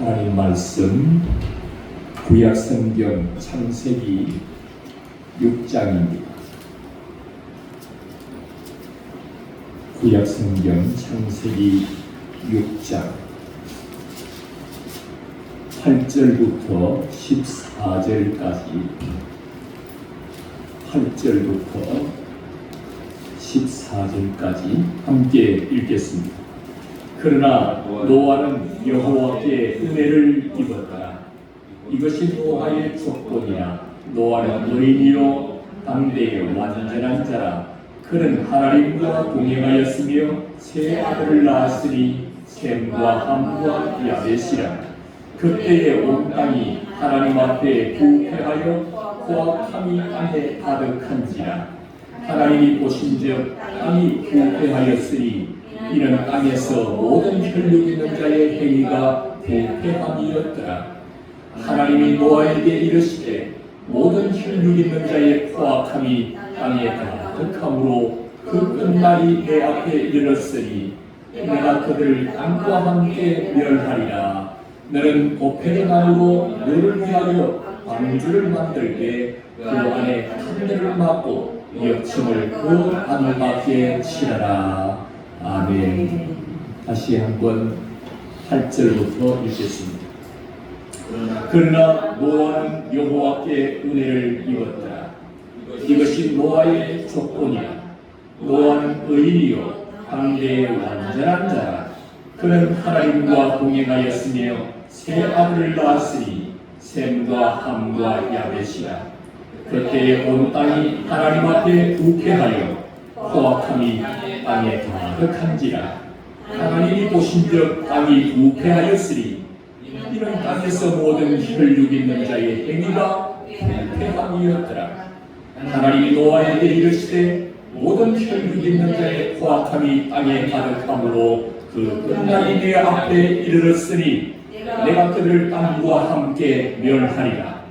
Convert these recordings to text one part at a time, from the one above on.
하나님 말씀 구약성경 창세기 6장입니다. 구약성경 창세기 6장 8절부터 14절까지 함께 읽겠습니다. 그러나 노아는 여호와께 은혜를 입었더라. 이것이 노아의 조건이라. 노아는 의인이요 당대의 완전한 자라. 그는 하나님과 동행하였으며 세 아들을 낳았으니 셈과 함과 야벳이라. 그때의 온 땅이 하나님 앞에 부패하여 포악함이 땅에 가득한지라. 하나님이 보신즉 땅이 부패하였으니 이는 땅에서 모든 혈육 있는 자의 행위가 부패함이었더라. 하나님이 노아에게 이르시되 모든 혈육 있는 자의 포악함이 땅에 가득함으로 그 끝날이 내 앞에 이르렀으니 내가 그들을 땅과 함께 멸하리라. 너는 보패의 나무로 너를 위하여 방주를 만들되 그 안에 판대를 막고 역청을 그 안밖에 치라라. 아멘. 다시 한번 8절부터 읽겠습니다. 그러나 노아는 여호와께 은혜를 입었더라. 이것이 노아의 조건이라. 노아는 의인이요 당대의 완전한 자라. 그는 하나님과 동행하였으며 세 아들을 낳았으니 셈과 함과 야벳이라. 그때의 온 땅이 하나님 앞에 부패하여 포악함이 땅에 가득한지라. 하나님이 보신즉 땅이 부패하였으니 이는 땅에서 모든 혈육 있는 자의 행위가 부패함이었더라. 하나님이 노아에게 이르시되 모든 혈육 있는 자의 포악함이 땅에 가득함으로 그 끝날이 내 앞에 이르렀으니 내가 그들을 땅과 함께 멸하리라.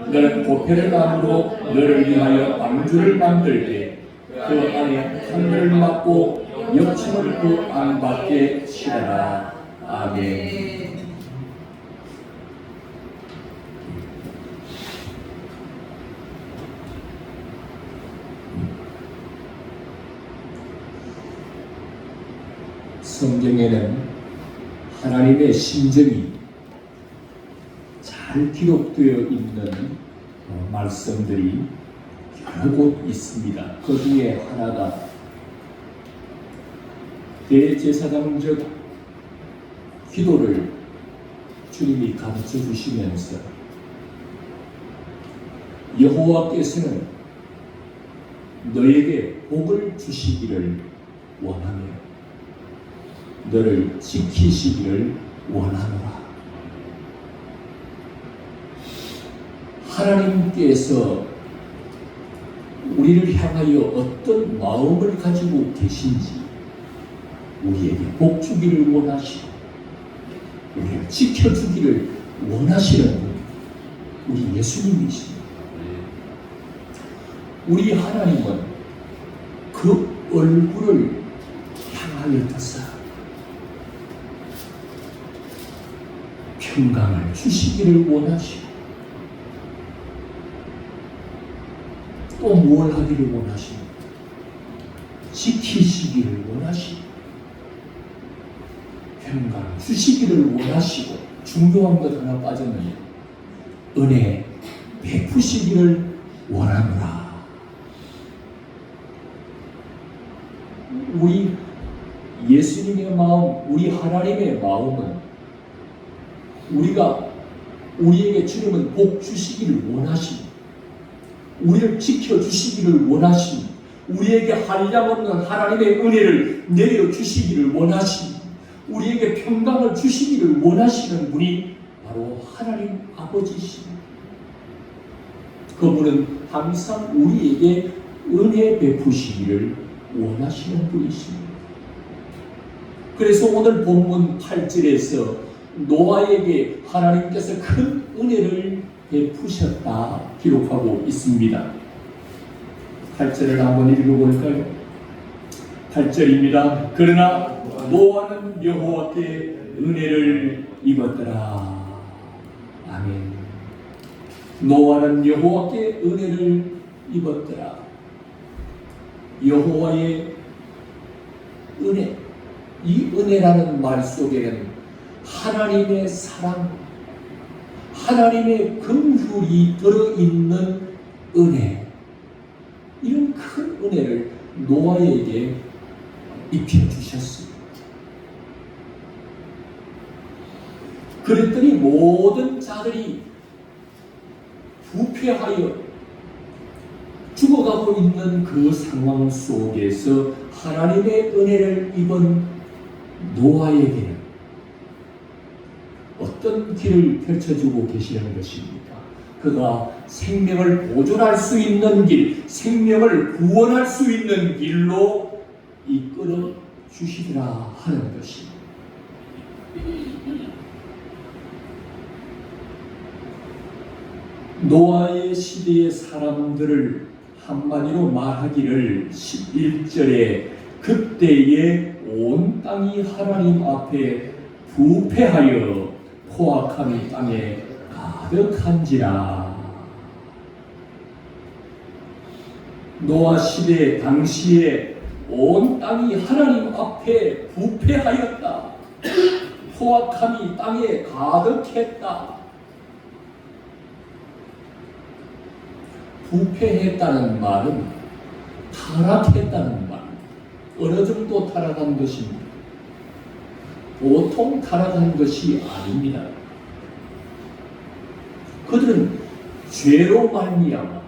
너는 보패를 나무로 너를 위하여 방주를 만들되 그 안에 판대를 막고 역청을 그 안밖에 치라라. 아멘. 성경에는 하나님의 심정이 잘 기록되어 있는 말씀들이 여러 곳 있습니다. 그 중에 하나가 대제사장적 기도를 주님이 가르쳐 주시면서 여호와께서는 너에게 복을 주시기를 원하며 너를 지키시기를 원하노라. 하나님께서 우리를 향하여 어떤 마음을 가지고 계신지 우리에게 복 주기를 원하시고 우리를 지켜주기를 원하시는 분, 우리 예수님이십니다. 우리 하나님은 그 얼굴을 향하여서 평강을 주시기를 원하시고 또 뭘 하기를 원하시고 지키시기를 원하시고 평강 주시기를 원하시고 중요한 것 하나 빠졌는데 은혜 베푸시기를 원하노라. 우리 예수님의 마음, 우리 하나님의 마음은 우리에게 주님은 복 주시기를 원하시고 우리를 지켜주시기를 원하시니 우리에게 한량없는 하나님의 은혜를 내려주시기를 원하시니 우리에게 평강을 주시기를 원하시는 분이 바로 하나님 아버지십니다. 그분은 항상 우리에게 은혜 베푸시기를 원하시는 분이십니다. 그래서 오늘 본문 8절에서 노아에게 하나님께서 큰 은혜를 베푸셨다 기록하고 있습니다. 8절을 한번 읽어볼까요? 8절입니다. 그러나 노아는 여호와께 은혜를 입었더라. 아멘. 노아는 여호와께 은혜를 입었더라. 여호와의 은혜, 이 은혜라는 말 속에는 하나님의 사랑, 하나님의 긍휼이 들어있는 은혜, 이런 큰 은혜를 노아에게 입혀주셨습니다. 그랬더니 모든 자들이 부패하여 죽어가고 있는 그 상황 속에서 하나님의 은혜를 입은 노아에게는 어떤 길을 펼쳐주고 계시는 것입니까? 그가 생명을 보존할 수 있는 길, 생명을 구원할 수 있는 길로 이끌어 주시리라 하는 것입니다. 노아의 시대의 사람들을 한마디로 말하기를 11절에 그때에 온 땅이 하나님 앞에 부패하여 포악함이 땅에 가득한지라. 노아 시대 당시에 온 땅이 하나님 앞에 부패하였다. 포악함이 땅에 가득했다. 부패했다는 말은 타락했다는 말. 어느 정도 타락한 것입니다. 보통 타락한 것이 아닙니다. 그들은 죄로 말미암아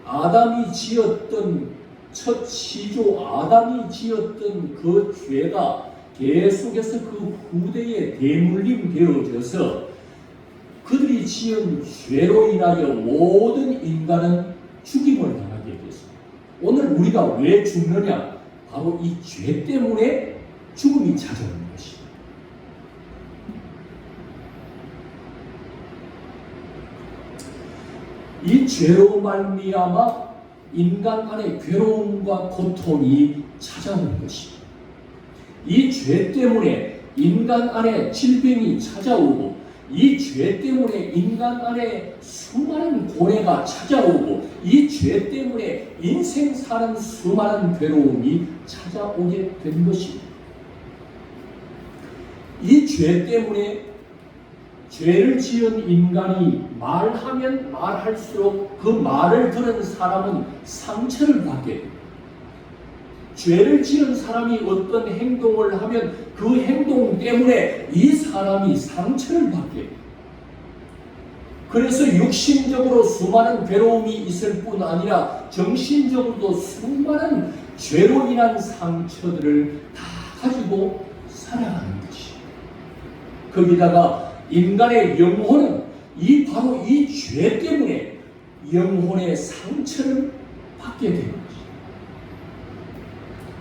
아담이 지었던 첫 시조 아담이 지었던 그 죄가 계속해서 그 후대에 대물림 되어져서 그들이 지은 죄로 인하여 모든 인간은 죽임을 당하게 됐습니다. 오늘 우리가 왜 죽느냐? 바로 이 죄 때문에 죽음이 찾아오는 것입니다. 이 죄로 말미암아 인간 안에 괴로움과 고통이 찾아오는 것입니다. 이 죄 때문에 인간 안에 질병이 찾아오고 이 죄 때문에 인간 안에 수많은 고뇌가 찾아오고 이 죄 때문에 인생 사는 수많은 괴로움이 찾아오게 된 것입니다. 이 죄 때문에 죄를 지은 인간이 말하면 말할수록 그 말을 들은 사람은 상처를 받게 됩니다. 죄를 지은 사람이 어떤 행동을 하면 그 행동 때문에 이 사람이 상처를 받게 됩니다. 그래서 육신적으로 수많은 괴로움이 있을 뿐 아니라 정신적으로도 수많은 죄로 인한 상처들을 다 가지고 살아가는 것이에요. 거기다가 인간의 영혼은 바로 이 죄 때문에 영혼의 상처를 받게 되는 것이에요.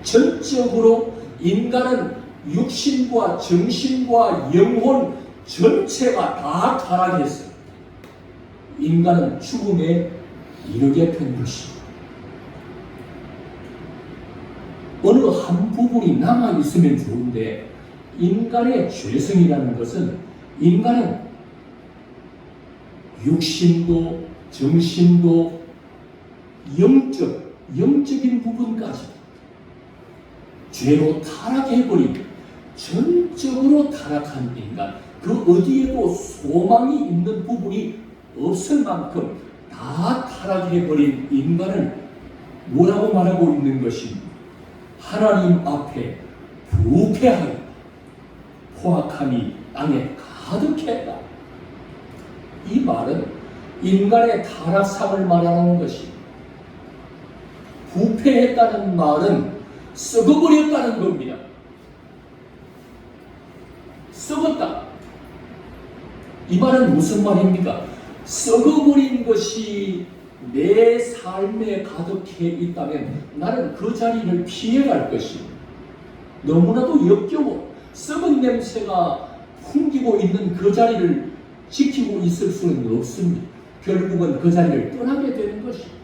전적으로 인간은 육신과 정신과 영혼 전체가 다 타락했어요. 인간은 죽음에 이르게 된 것입니다. 어느 한 부분이 남아있으면 좋은데 인간의 죄성이라는 것은 인간은 육신도 정신도 영적인 부분까지 죄로 타락해버린 전적으로 타락한 인간, 그 어디에도 소망이 있는 부분이 없을 만큼 다 타락해버린 인간을 뭐라고 말하고 있는 것입니까? 하나님 앞에 부패하였다. 포악함이 땅에 가득했다. 이 말은 인간의 타락상을 말하는 것입니다. 부패했다는 말은 썩어버렸다는 겁니다. 썩었다. 이 말은 무슨 말입니까? 썩어버린 것이 내 삶에 가득해 있다면 나는 그 자리를 피해갈 것입니다. 너무나도 역겨워 썩은 냄새가 풍기고 있는 그 자리를 지키고 있을 수는 없습니다. 결국은 그 자리를 떠나게 되는 것입니다.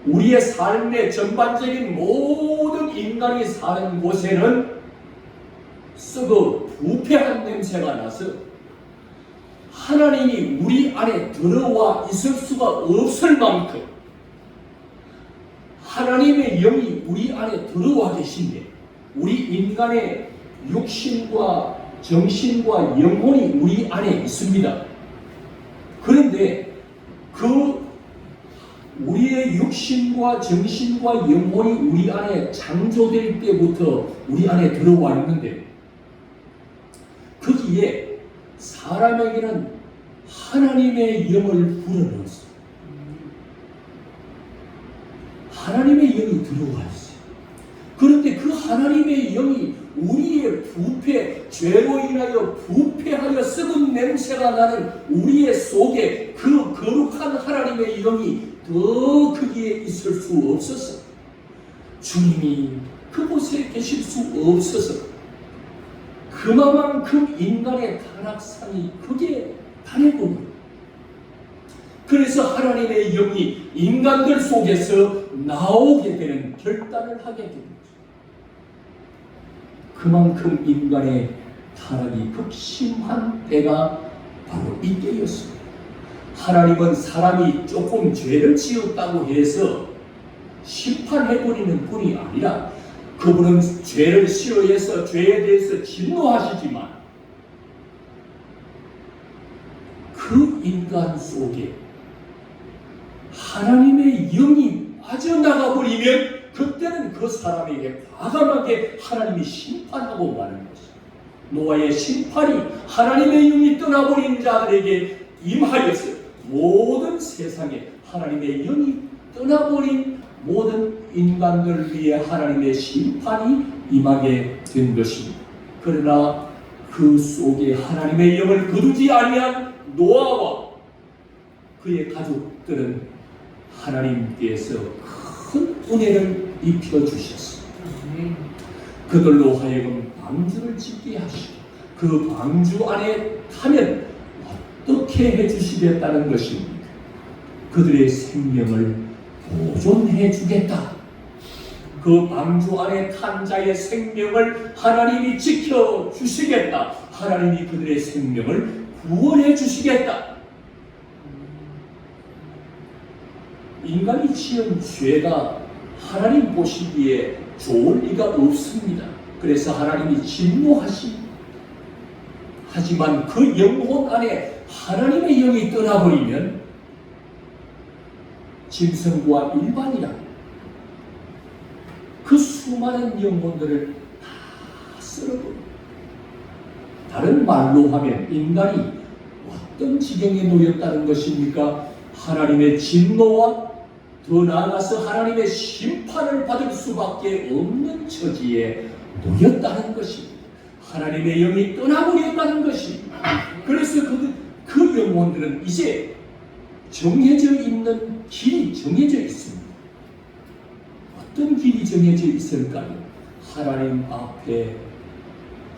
우리의 삶의 전반적인 모든 인간이 사는 곳에는 썩어 부패한 냄새가 나서 하나님이 우리 안에 들어와 있을 수가 없을 만큼 하나님의 영이 우리 안에 들어와 계신데 우리 인간의 육신과 정신과 영혼이 우리 안에 있습니다. 그런데 그 우리의 육신과 정신과 영혼이 우리 안에 창조될 때부터 우리 안에 들어와 있는데 거기에 사람에게는 하나님의 영을 불어넣었어요. 하나님의 영이 들어와 있어요. 그런데 그 하나님의 영이 우리의 부패, 죄로 인하여 부패하여 썩은 냄새가 나는 우리의 속에 그 거룩한 하나님의 영이 더 거기에 있을 수 없어서 주님이 그곳에 계실 수 없어서 그만큼 인간의 타락상이 크게 당해버립니다. 그래서 하나님의 영이 인간들 속에서 나오게 되는 결단을 하게 됩니다. 그만큼 인간의 타락이 극심한 때가 바로 이때였습니다. 하나님은 사람이 조금 죄를 지었다고 해서 심판해버리는 분이 아니라 그분은 죄를 싫어해서 죄에 대해서 진노하시지만 그 인간 속에 하나님의 영이 빠져나가 버리면 그때는 그 사람에게 과감하게 하나님이 심판하고 마는 것입니다. 노아의 심판이 하나님의 영이 떠나버린 자들에게 임하여서 모든 세상에 하나님의 영이 떠나버린 모든 인간들 위해 하나님의 심판이 임하게 된 것입니다. 그러나 그 속에 하나님의 영을 거두지 아니한 노아와 그의 가족들은 하나님께서 큰 은혜를 입혀주셨습니다. 그들로 하여금 방주를 짓게 하시고 그 방주 안에 타면 어떻게 해주시겠다는 것입니까? 그들의 생명을 보존해 주겠다. 그 방주 안에 탄 자의 생명을 하나님이 지켜주시겠다. 하나님이 그들의 생명을 구원해 주시겠다. 인간이 지은 죄가 하나님 보시기에 좋을 리가 없습니다. 그래서 하나님이 진노하십니다. 하지만 그 영혼 안에 하나님의 영이 떠나버리면 짐승과 일반이라 그 수많은 영혼들을 다 쓸어버립니다. 다른 말로 하면 인간이 어떤 지경에 놓였다는 것입니까? 하나님의 진노와 더 나아가서 하나님의 심판을 받을 수밖에 없는 처지에 놓였다는 것입니다. 하나님의 영이 떠나버렸다는 것입니다. 그래서 그 영혼들은 이제 정해져 있는 길이 정해져 있습니다. 어떤 길이 정해져 있을까요? 하나님 앞에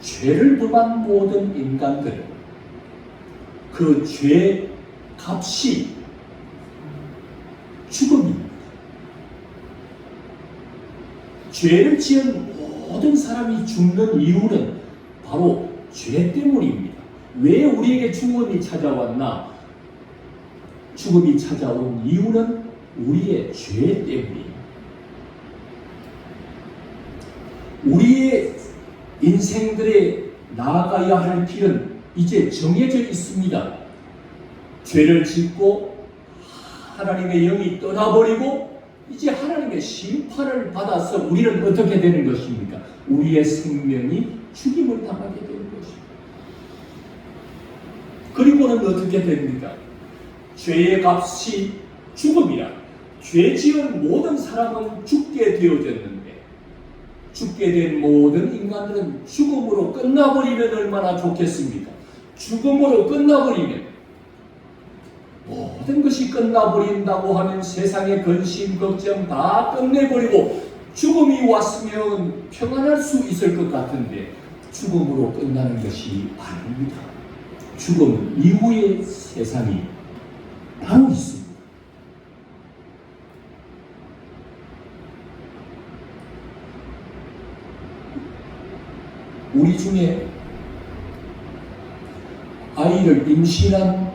죄를 범한 모든 인간들, 그 죄 값이 죽음입니다. 죄를 지은 모든 사람이 죽는 이유는 바로 죄 때문입니다. 왜 우리에게 죽음이 찾아왔나? 죽음이 찾아온 이유는 우리의 죄 때문입니다. 우리의 인생들에 나아가야 할 길은 이제 정해져 있습니다. 죄를 짓고 하나님의 영이 떠나버리고 이제 하나님의 심판을 받아서 우리는 어떻게 되는 것입니까? 우리의 생명이 죽임을 당하게 되는 것입니다. 그리고는 어떻게 됩니까? 죄의 값이 죽음이라. 죄 지은 모든 사람은 죽게 되어졌는데 죽게 된 모든 인간들은 죽음으로 끝나버리면 얼마나 좋겠습니까? 죽음으로 끝나버리면 모든 것이 끝나버린다고 하면 세상의 근심, 걱정 다 끝내버리고 죽음이 왔으면 평안할 수 있을 것 같은데 죽음으로 끝나는 것이 아닙니다. 죽음 이후의 세상이 바로 있습니다. 우리 우리 중에 아이를 임신한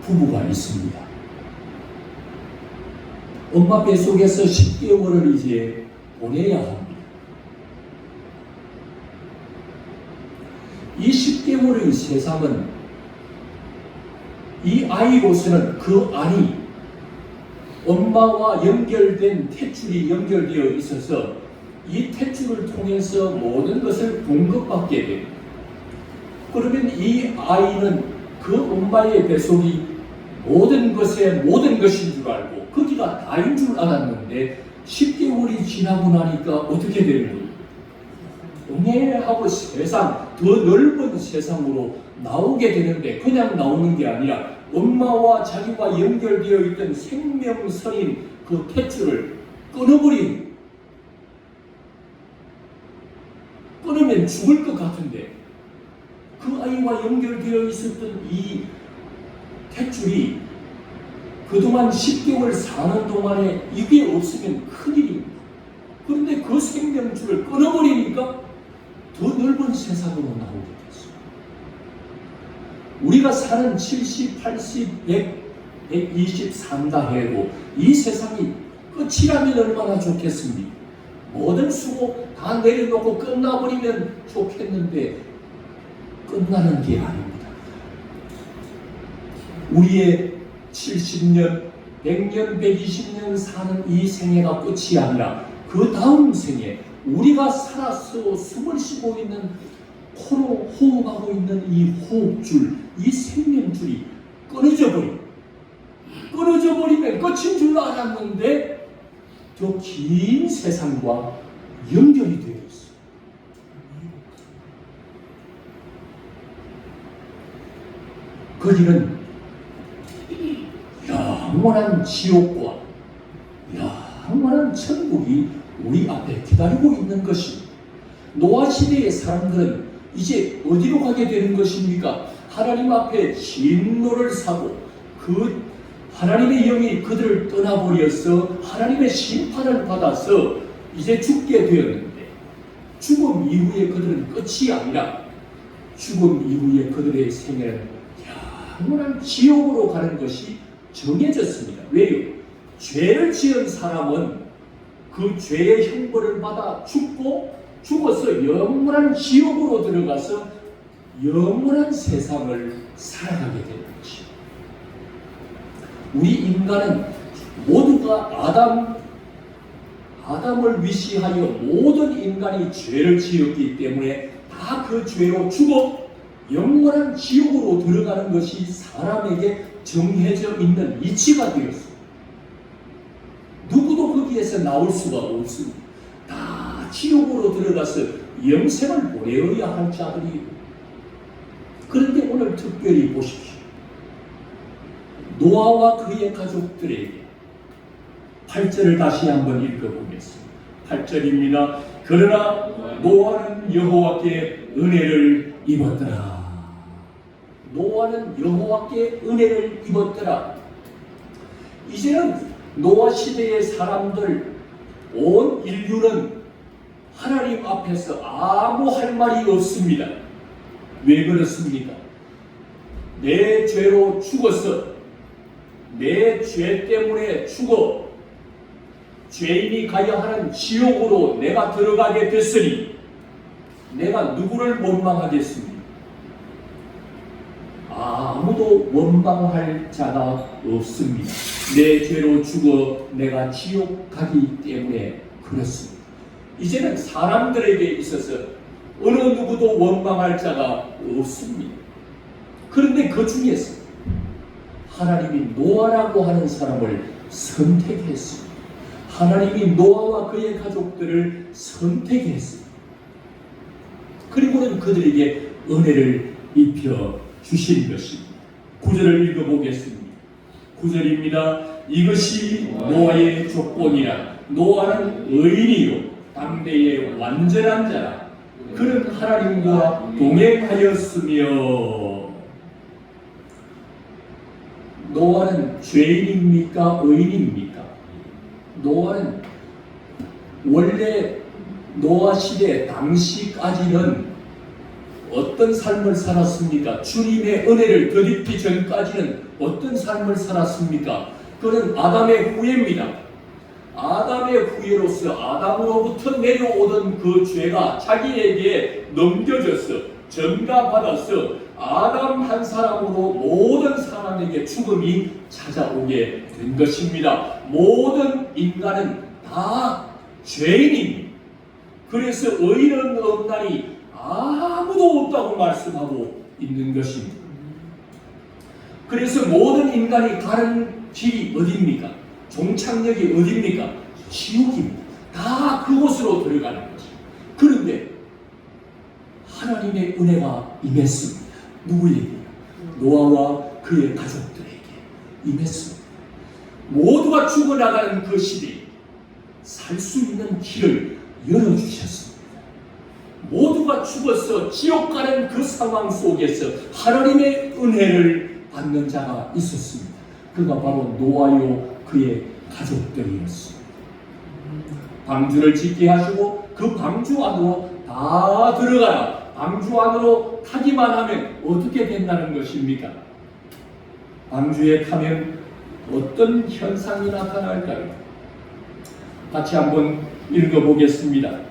부부가 있습니다. 엄마 뱃속에서 10개월을 이제 보내야 합니다. 이 10개월의 세상은 이 아이로서는 그 안이 엄마와 연결된 탯줄이 연결되어 있어서 이 탯줄을 통해서 모든 것을 공급받게 됩니다. 그러면 이 아이는 그 엄마의 뱃속이 모든 것의 모든 것인 줄 알고 거기가 다인 줄 알았는데 10개월이 지나고 나니까 어떻게 되는 거예요? 응애하고 세상, 더 넓은 세상으로 나오게 되는데 그냥 나오는 게 아니라 엄마와 자기와 연결되어 있던 생명선인 그 탯줄을 끊으면 죽을 것 같은데 그 아이와 연결되어 있었던 이 탯줄이 그동안 10개월 사는 동안에 이게 없으면 큰일입니다. 그런데 그 생명줄을 끊어버리니까 더 넓은 세상으로 나오게 됐어요. 우리가 사는 70, 80, 100, 123다 해도 이 세상이 끝이라면 얼마나 좋겠습니까? 모든 수고 다 내려놓고 끝나버리면 좋겠는데 끝나는 게 아닙니다. 우리의 70년, 100년, 120년 사는 이 생애가 끝이 아니라 그 다음 생에 우리가 살아서 숨을 쉬고 있는 코로 호흡하고 있는 이 호흡줄, 이 생명줄이 끊어져 버리면 끝인 줄 알았는데 더 긴 세상과 연결이 되어 있어요. 거기는 영원한 지옥과 영원한 천국이 우리 앞에 기다리고 있는 것입니다. 노아 시대의 사람들은 이제 어디로 가게 되는 것입니까? 하나님 앞에 진노를 사고 그 하나님의 영이 그들을 떠나버려서 하나님의 심판을 받아서 이제 죽게 되었는데 죽음 이후에 그들은 끝이 아니라 죽음 이후에 그들의 생애는 영원한 지옥으로 가는 것이 정해졌습니다. 왜요? 죄를 지은 사람은 그 죄의 형벌을 받아 죽어서 영원한 지옥으로 들어가서 영원한 세상을 살아가게 되는 것입니다. 우리 인간은 모두가 아담을 위시하여 모든 인간이 죄를 지었기 때문에 다 그 죄로 죽어 영원한 지옥으로 들어가는 것이 사람에게 정해져 있는 이치가 되었습니다. 누구도 거기에서 나올 수가 없습니다. 다 지옥으로 들어가서 영생을 보내어야 할 자들이. 그런데 오늘 특별히 보십시오. 노아와 그의 가족들에게 8절을 다시 한번 읽어보겠습니다. 8절입니다. 그러나 노아는 여호와께 은혜를 입었더라. 노아는 여호와께 은혜를 입었더라. 이제는 노아 시대의 사람들 온 인류는 하나님 앞에서 아무 할 말이 없습니다. 왜 그렇습니까? 내 죄로 죽어서 내 죄 때문에 죽어 죄인이 가야 하는 지옥으로 내가 들어가게 됐으니 내가 누구를 원망하겠습니까? 아무도 원망할 자가 없습니다. 내 죄로 죽어 내가 지옥 가기 때문에 그렇습니다. 이제는 사람들에게 있어서 어느 누구도 원망할 자가 없습니다. 그런데 그 중에서 하나님이 노아라고 하는 사람을 선택했습니다. 하나님이 노아와 그의 가족들을 선택했습니다. 그리고는 그들에게 은혜를 입혀 주신 것입니다. 9절을 읽어보겠습니다. 9절입니다. 이것이 노아의 조건이라. 노아는 의인이요 당대의 완전한 자라. 그는 하나님과 동행하였으며. 노아는 죄인입니까? 의인입니까? 노아는 원래 노아 시대 당시까지는 어떤 삶을 살았습니까? 주님의 은혜를 덧입기 전까지는 어떤 삶을 살았습니까? 그는 아담의 후예입니다. 아담의 후예로서 아담으로부터 내려오던 그 죄가 자기에게 넘겨져서 전가받아서 아담 한 사람으로 모든 사람에게 죽음이 찾아오게 된 것입니다. 모든 인간은 다 죄인입니다. 그래서 의인은 없나니 아무도 없다고 말씀하고 있는 것입니다. 그래서 모든 인간이 가는 길이 어디입니까? 종착역이 어디입니까? 지옥입니다. 다 그곳으로 들어가는 거죠. 그런데 하나님의 은혜가 임했습니다. 누구에게? 노아와 그의 가족들에게 임했습니다. 모두가 죽어나가는 그 시대에 살 수 있는 길을 열어주셨습니다. 모두가 죽어서 지옥 가는 그 상황 속에서 하나님의 은혜를 받는 자가 있었습니다. 그가 바로 노아요 그의 가족들이었습니다. 방주를 짓게 하시고 그 방주 안으로 다 들어가라. 방주 안으로 타기만 하면 어떻게 된다는 것입니까? 방주에 타면 어떤 현상이 나타날까요? 같이 한번 읽어보겠습니다.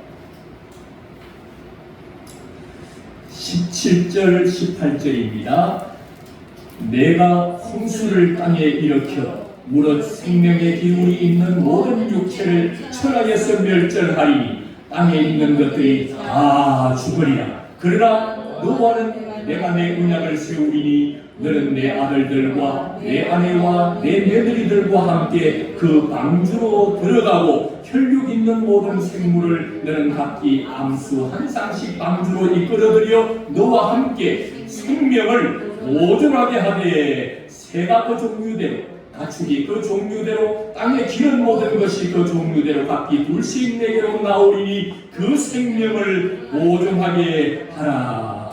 17절 18절입니다. 내가 홍수를 땅에 일으켜 무릇 생명의 기운이 있는 모든 육체를 천하에서 멸절하리니 땅에 있는 것들이 다 죽으리라. 그러나 노아는 내가 내 언약을 세우리니 너는 내 아들들과 내 아내와 내 며느리들과 함께 그 방주로 들어가고 혈육 있는 모든 생물을 너는 각기 암수 한 쌍씩 방주로 이끌어들여 너와 함께 생명을 보존하게 하되 새가 그 종류대로 가축이 그 종류대로 땅에 기는 모든 것이 그 종류대로 각기 둘씩 내게로 나오리니 그 생명을 보존하게 하라.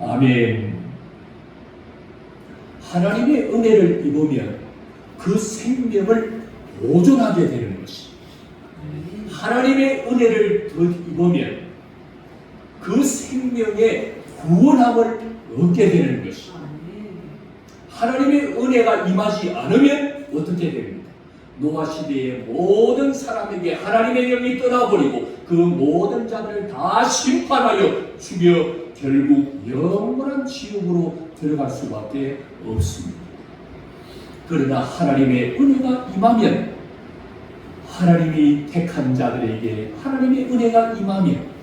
아멘. 하나님의 은혜를 입으면 그 생명을 보존하게 되는 것이, 하나님의 은혜를 입으면 그 생명의 구원함을 얻게 되는 것이, 하나님의 은혜가 임하지 않으면 어떻게 됩니까? 노아 시대의 모든 사람에게 하나님의 영이 떠나버리고 그 모든 자들을 다 심판하여 죽여 결국 영원한 지옥으로 들어갈 수밖에 없습니다. 그러나 하나님의 은혜가 임하면, 하나님이 택한 자들에게 하나님의 은혜가 임하면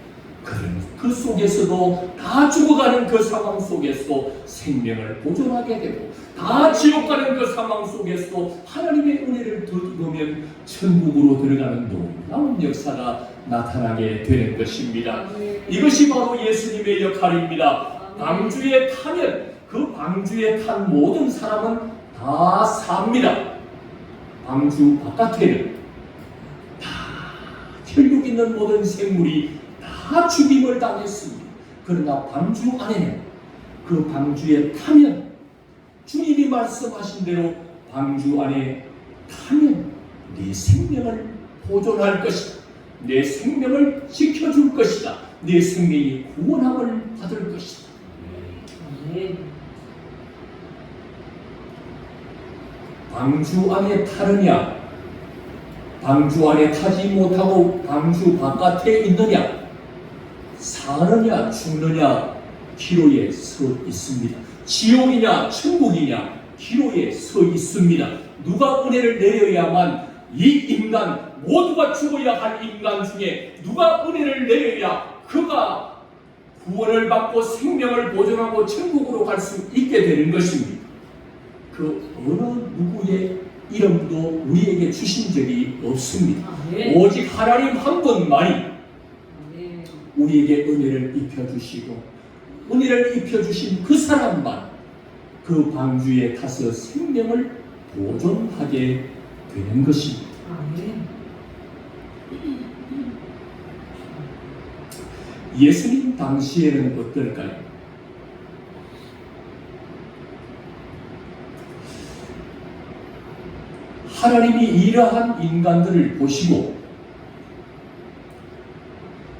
그 속에서도 다 죽어가는 그 상황 속에서도 생명을 보존하게 되고 다 지옥 가는 그 상황 속에서도 하나님의 은혜를 덧입으면 천국으로 들어가는 놀라운 역사가 나타나게 되는 것입니다. 이것이 바로 예수님의 역할입니다. 방주에 타면 그 방주에 탄 모든 사람은 다 삽니다. 방주 바깥에는 다 혈육 있는 모든 생물이 다 죽임을 당했습니다. 그러나 방주 안에는, 그 방주에 타면, 주님이 말씀하신 대로 방주 안에 타면 내 생명을 보존할 것이다. 내 생명을 지켜줄 것이다. 내 생명이 구원함을 받을 것이다. 방주 안에 타느냐, 방주 안에 타지 못하고 방주 바깥에 있느냐, 사느냐 죽느냐 기로에 서 있습니다. 지옥이냐 천국이냐 기로에 서 있습니다. 누가 은혜를 내려야만 이 인간, 모두가 죽어야 할 인간 중에 누가 은혜를 내려야 그가 구원을 받고 생명을 보존하고 천국으로 갈 수 있게 되는 것입니다. 그 어느 누구의 이름도 우리에게 주신 적이 없습니다. 오직 하나님 한 분만이 우리에게 은혜를 입혀주시고, 은혜를 입혀주신 그 사람만 그 방주에 타서 생명을 보존하게 되는 것입니다. 예수님 당시에는 어떨까요? 하나님이 이러한 인간들을 보시고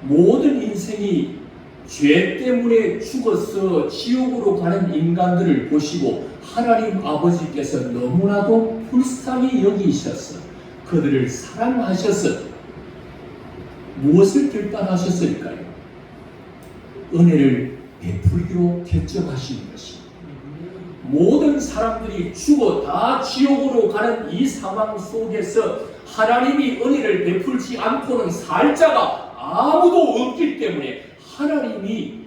모든 인생이 죄 때문에 죽어서 지옥으로 가는 인간들을 보시고 하나님 아버지께서 너무나도 불쌍히 여기셔서 그들을 사랑하셔서 무엇을 결단하셨을까요? 은혜를 베풀기로 결정하신 것입니다. 모든 사람들이 죽어 다 지옥으로 가는 이 상황 속에서 하나님이 은혜를 베풀지 않고는 살 자가 아무도 없기 때문에 하나님이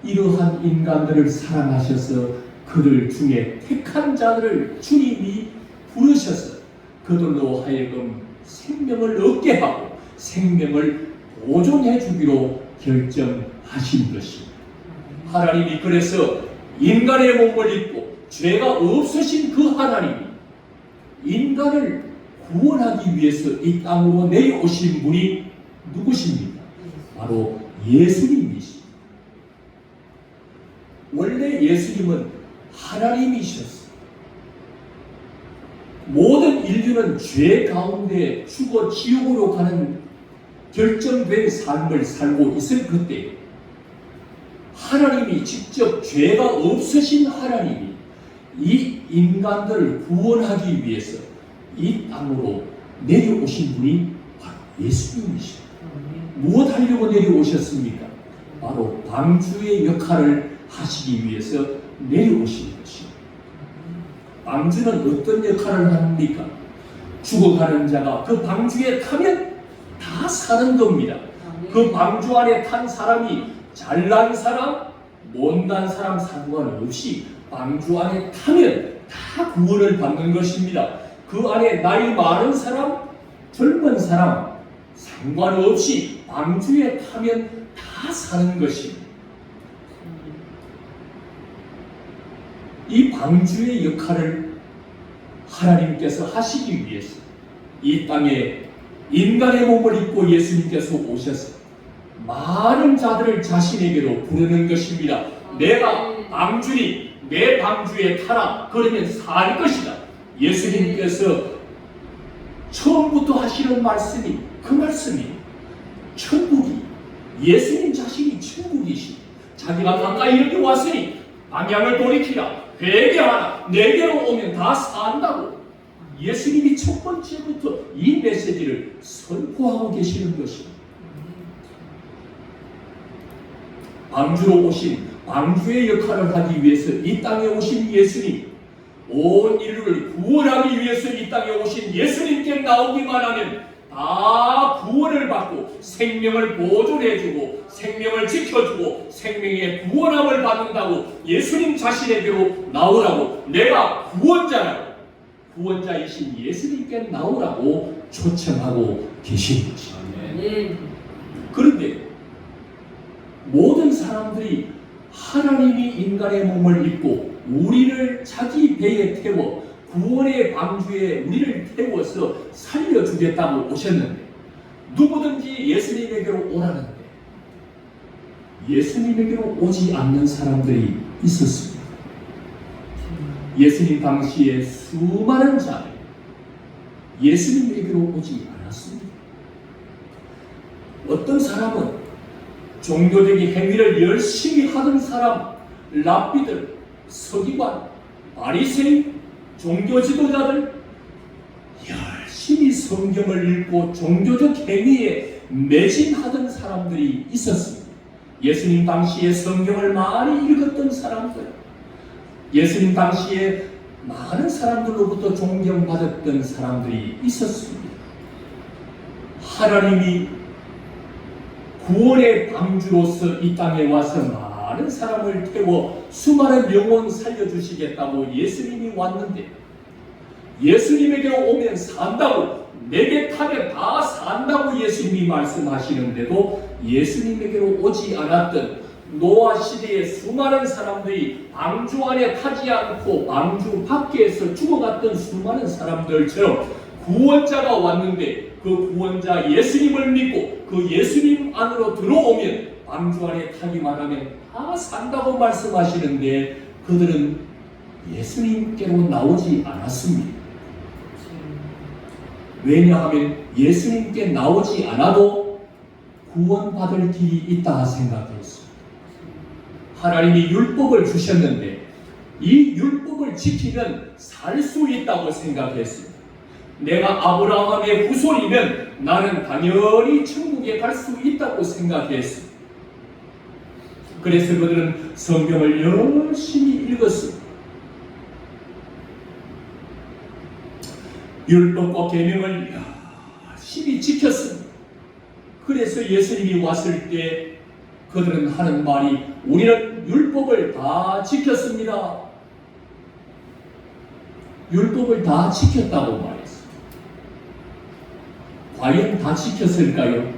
이러한 인간들을 사랑하셔서 그들 중에 택한 자들을 주님이 부르셔서 그들로 하여금 생명을 얻게 하고 생명을 보존해 주기로 결정하신 것입니다. 하나님이 그래서 인간의 몸을 입고 죄가 없으신 그 하나님이 인간을 구원하기 위해서 이 땅으로 내려오신 분이 누구십니까? 바로 예수님이십니다. 원래 예수님은 하나님이셨어요. 모든 인류는 죄 가운데 죽어 지옥으로 가는 결정된 삶을 살고 있을 그때 하나님이 직접 죄가 없으신 하나님이 이 인간들을 구원하기 위해서 이 땅으로 내려오신 분이 바로 예수님이십니다. 무엇 하려고 내려오셨습니까? 바로 방주의 역할을 하시기 위해서 내려오신 것입니다. 방주는 어떤 역할을 합니까? 죽어가는 자가 그 방주에 타면 다 사는 겁니다. 그 방주 안에 탄 사람이 잘난 사람, 못난 사람 상관없이 방주 안에 타면 다 구원을 받는 것입니다. 그 안에 나이 많은 사람, 젊은 사람 상관없이 방주에 타면 다 사는 것입니다. 이 방주의 역할을 하나님께서 하시기 위해서 이 땅에 인간의 몸을 입고 예수님께서 오셔서 많은 자들을 자신에게로 부르는 것입니다. 내가 방주니 내 방주에 타라. 그러면 살 것이다. 예수님께서 처음부터 하시는 말씀이 그 말씀이 천국이 예수님 자신이 천국이시. 자기가 가까이 이렇게 왔으니 방향을 돌이키라. 회개하라. 내게로 오면 다 산다고. 예수님이 첫 번째부터 이 메시지를 선포하고 계시는 것입니다. 방주로 오신 방주의 역할을 하기 위해서 이 땅에 오신 예수님, 온 인류를 구원하기 위해서 이 땅에 오신 예수님께 나오기만 하면 다 구원을 받고 생명을 보존해주고 생명을 지켜주고 생명의 구원함을 받는다고 예수님 자신에게로 나오라고 내가 구원자라고 구원자이신 예수님께 나오라고 초청하고 계신 것입니다. 그런데 모든 사람들이 하나님이 인간의 몸을 입고 우리를 자기 배에 태워 구원의 방주에 우리를 태워서 살려주겠다고 오셨는데 누구든지 예수님에게로 오라는데 예수님에게로 오지 않는 사람들이 있었습니다. 예수님 당시에 수많은 자들이 예수님에게로 오지 않았습니다. 어떤 사람은 종교적인 행위를 열심히 하던 사람, 랍비들, 서기관, 바리새인, 종교 지도자들 열심히 성경을 읽고 종교적 행위에 매진하던 사람들이 있었습니다. 예수님 당시에 성경을 많이 읽었던 사람들, 예수님 당시에 많은 사람들로부터 존경받았던 사람들이 있었습니다. 하나님이 구원의 방주로서 이 땅에 와서 많은 사람을 태워 수많은 영혼 살려주시겠다고 예수님이 왔는데 예수님에게로 오면 산다고 내게 타면 다 산다고 예수님이 말씀하시는데도 예수님에게로 오지 않았던 노아 시대의 수많은 사람들이 방주 안에 타지 않고 방주 밖에서 죽어갔던 수많은 사람들처럼 구원자가 왔는데 그 구원자 예수님을 믿고 그 예수님 안으로 들어오면 방주 안에 타기만 하면 다 산다고 말씀하시는데 그들은 예수님께로 나오지 않았습니다. 왜냐하면 예수님께 나오지 않아도 구원받을 길이 있다 생각했습니다. 하나님이 율법을 주셨는데 이 율법을 지키면 살 수 있다고 생각했습니다. 내가 아브라함의 후손이면 나는 당연히 천국에 갈 수 있다고 생각했습니다. 그래서 그들은 성경을 열심히 읽었습니다. 율법과 계명을 열심히 지켰습니다. 그래서 예수님이 왔을 때 그들은 하는 말이 우리는 율법을 다 지켰습니다. 율법을 다 지켰다고 말했습니다. 과연 다 지켰을까요?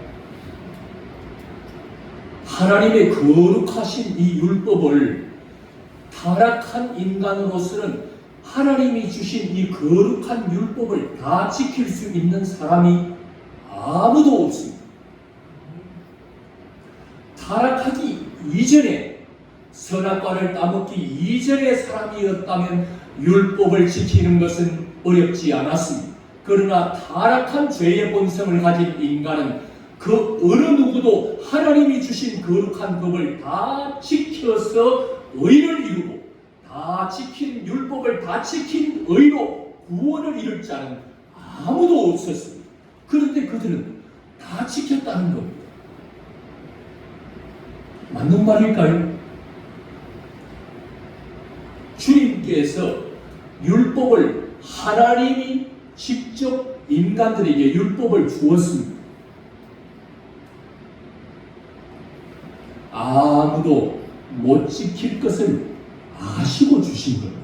하나님의 거룩하신 이 율법을 타락한 인간으로서는 하나님이 주신 이 거룩한 율법을 다 지킬 수 있는 사람이 아무도 없습니다. 타락하기 이전에, 선악과를 따먹기 이전의 사람이었다면 율법을 지키는 것은 어렵지 않았습니다. 그러나 타락한 죄의 본성을 가진 인간은 그 어느 누구도 하나님이 주신 거룩한 법을 다 지켜서 의를 이루고 다 지킨 율법을 다 지킨 의로 구원을 이룰 자는 아무도 없었습니다. 그런데 그들은 다 지켰다는 겁니다. 맞는 말일까요? 주님께서 율법을 하나님이 직접 인간들에게 율법을 주었습니다. 아무도 못 지킬 것을 아시고 주신 겁니다.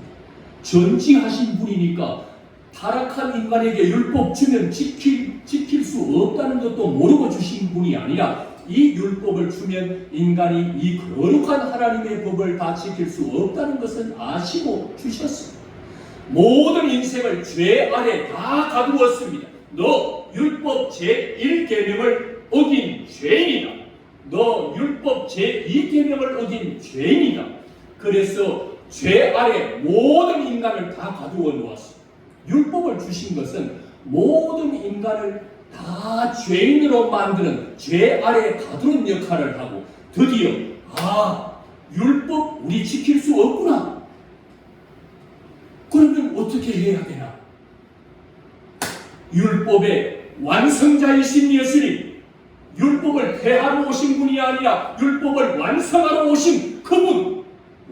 전지하신 분이니까 타락한 인간에게 율법 주면 지킬 수 없다는 것도 모르고 주신 분이 아니라 이 율법을 주면 인간이 이 거룩한 하나님의 법을 다 지킬 수 없다는 것을 아시고 주셨습니다. 모든 인생을 죄 아래 다 가두었습니다. 너 율법 제1계명을 어긴 죄인이다. 너 율법 제2계명을 어긴 죄인이다. 그래서 죄 아래 모든 인간을 다 가두어 놓았습니다. 율법을 주신 것은 모든 인간을 다 죄인으로 만드는 죄 아래 가두는 역할을 하고 드디어 율법 우리 지킬 수 없구나. 그러면 어떻게 해야 되나? 율법의 완성자이신 예수님, 율법을 폐하러 오신 분이 아니라 율법을 완성하러 오신 그분,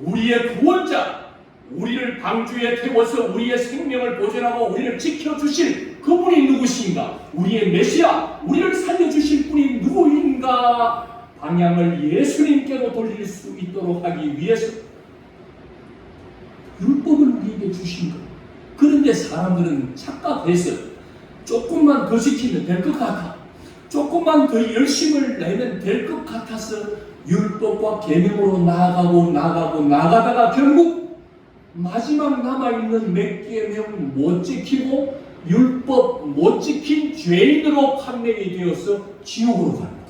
우리의 구원자, 우리를 방주에 태워서 우리의 생명을 보존하고 우리를 지켜주실 그분이 누구신가? 우리의 메시아, 우리를 살려주실 분이 누구인가? 방향을 예수님께로 돌릴 수 있도록 하기 위해서 율법을 우리에게 주신 것. 그런데 사람들은 착각해서 조금만 더 지키면 될 것 같아, 조금만 더 열심을 내면 될 것 같아서 율법과 계명으로 나아가다가 결국 마지막 남아있는 몇 계명 못 지키고 율법 못 지킨 죄인으로 판명이 되어서 지옥으로 갑니다.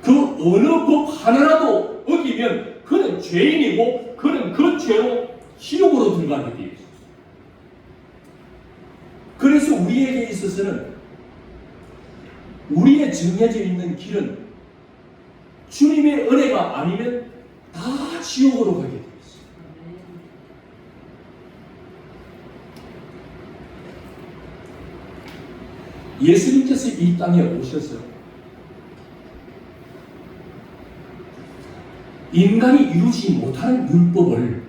그 어느 법 하나라도 어기면 그는 죄인이고 그는 그 죄로 지옥으로 들어가게 되어 있습니다. 그래서 우리에게 있어서는 우리의 정해져 있는 길은 주님의 은혜가 아니면 다 지옥으로 가게 되어 있습니다. 예수님께서 이 땅에 오셔서 인간이 이루지 못하는 율법을,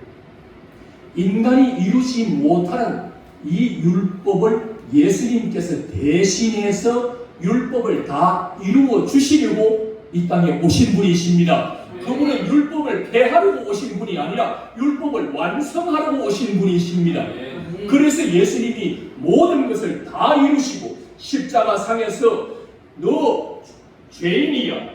인간이 이루지 못하는 이 율법을 예수님께서 대신해서 율법을 다 이루어 주시려고 이 땅에 오신 분이십니다. 그분은 율법을 폐하려고 오신 분이 아니라 율법을 완성하려고 오신 분이십니다. 그래서 예수님이 모든 것을 다 이루시고 십자가 상에서 너 죄인이야,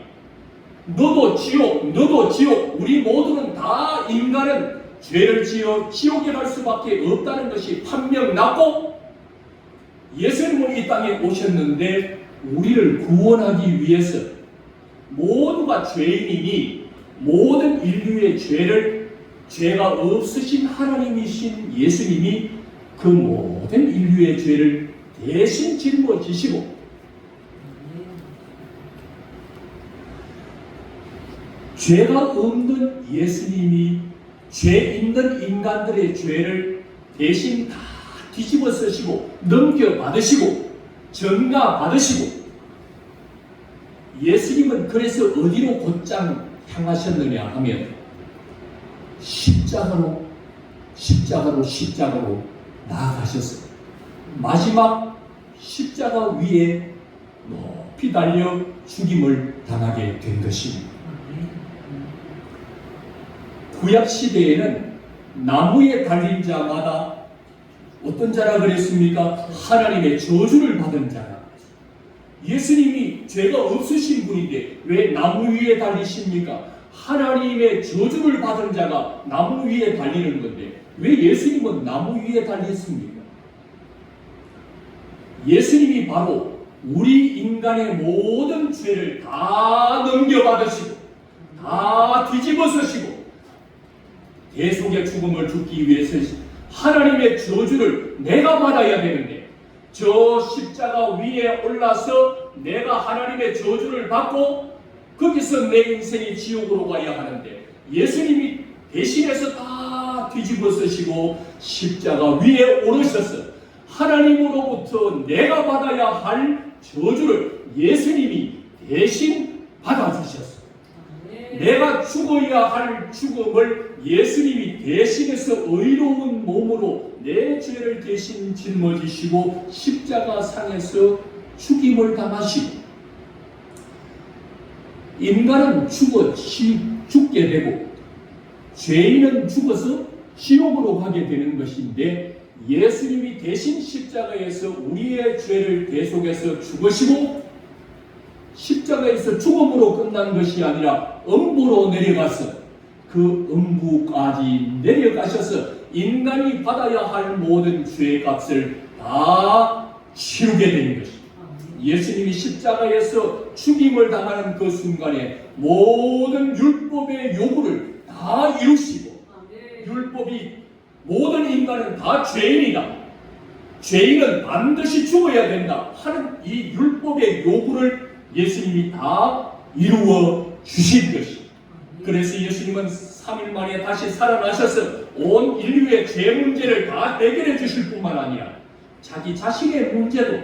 너도 지옥, 우리 모두는 다 인간은 죄를 지어 지옥에 갈 수밖에 없다는 것이 판명났고 예수님은 이 땅에 오셨는데 우리를 구원하기 위해서 모두가 죄인이니 모든 인류의 죄가 없으신 하나님이신 예수님이 그 모든 인류의 죄를 대신 짊어지시고 죄가 없는 예수님이 죄 있는 인간들의 죄를 대신 다 뒤집어 쓰시고 넘겨받으시고 전가받으시고, 예수님은 그래서 어디로 곧장 향하셨느냐 하면 십자가로 나아가셨어요. 마지막 십자가 위에 높이 달려 죽임을 당하게 된 것입니다. 구약 시대에는 나무에 달린 자마다 어떤 자라 그랬습니까? 하나님의 저주를 받은 자라. 예수님이 죄가 없으신 분인데 왜 나무 위에 달리십니까? 하나님의 저주를 받은 자가 나무 위에 달리는 건데 왜 예수님은 나무 위에 달렸습니까? 예수님이 바로 우리 인간의 모든 죄를 다 넘겨받으시고 다 뒤집어 쓰시고 대속의 죽음을 죽기 위해서 하나님의 저주를 내가 받아야 되는데, 저 십자가 위에 올라서 내가 하나님의 저주를 받고 거기서 내 인생이 지옥으로 가야 하는데, 예수님이 대신해서 다 뒤집어 쓰시고 십자가 위에 오르셔서 하나님으로부터 내가 받아야 할 저주를 예수님이 대신 받아주셨어요. 내가 죽어야 할 죽음을 예수님이 대신해서 의로운 몸으로 내 죄를 대신 짊어지시고 십자가 상에서 죽임을 당하시고, 인간은 죽게 되고 죄인은 죽어서 지옥으로 가게 되는 것인데, 예수님이 대신 십자가에서 우리의 죄를 대속해서 죽으시고 십자가에서 죽음으로 끝난 것이 아니라 음부로 내려가서 그 음부까지 내려가셔서 인간이 받아야 할 모든 죄의 값을 다 치르게 된 것입니다. 예수님이 십자가에서 죽임을 당하는 그 순간에 모든 율법의 요구를 다 이루시고, 율법이 모든 인간은 다 죄인이다, 죄인은 반드시 죽어야 된다 하는 이 율법의 요구를 예수님이 다 이루어 주신 것입니다. 그래서 예수님은 3일 만에 다시 살아나셔서 온 인류의 죄 문제를 다 해결해 주실 뿐만 아니라 자기 자신의 문제도,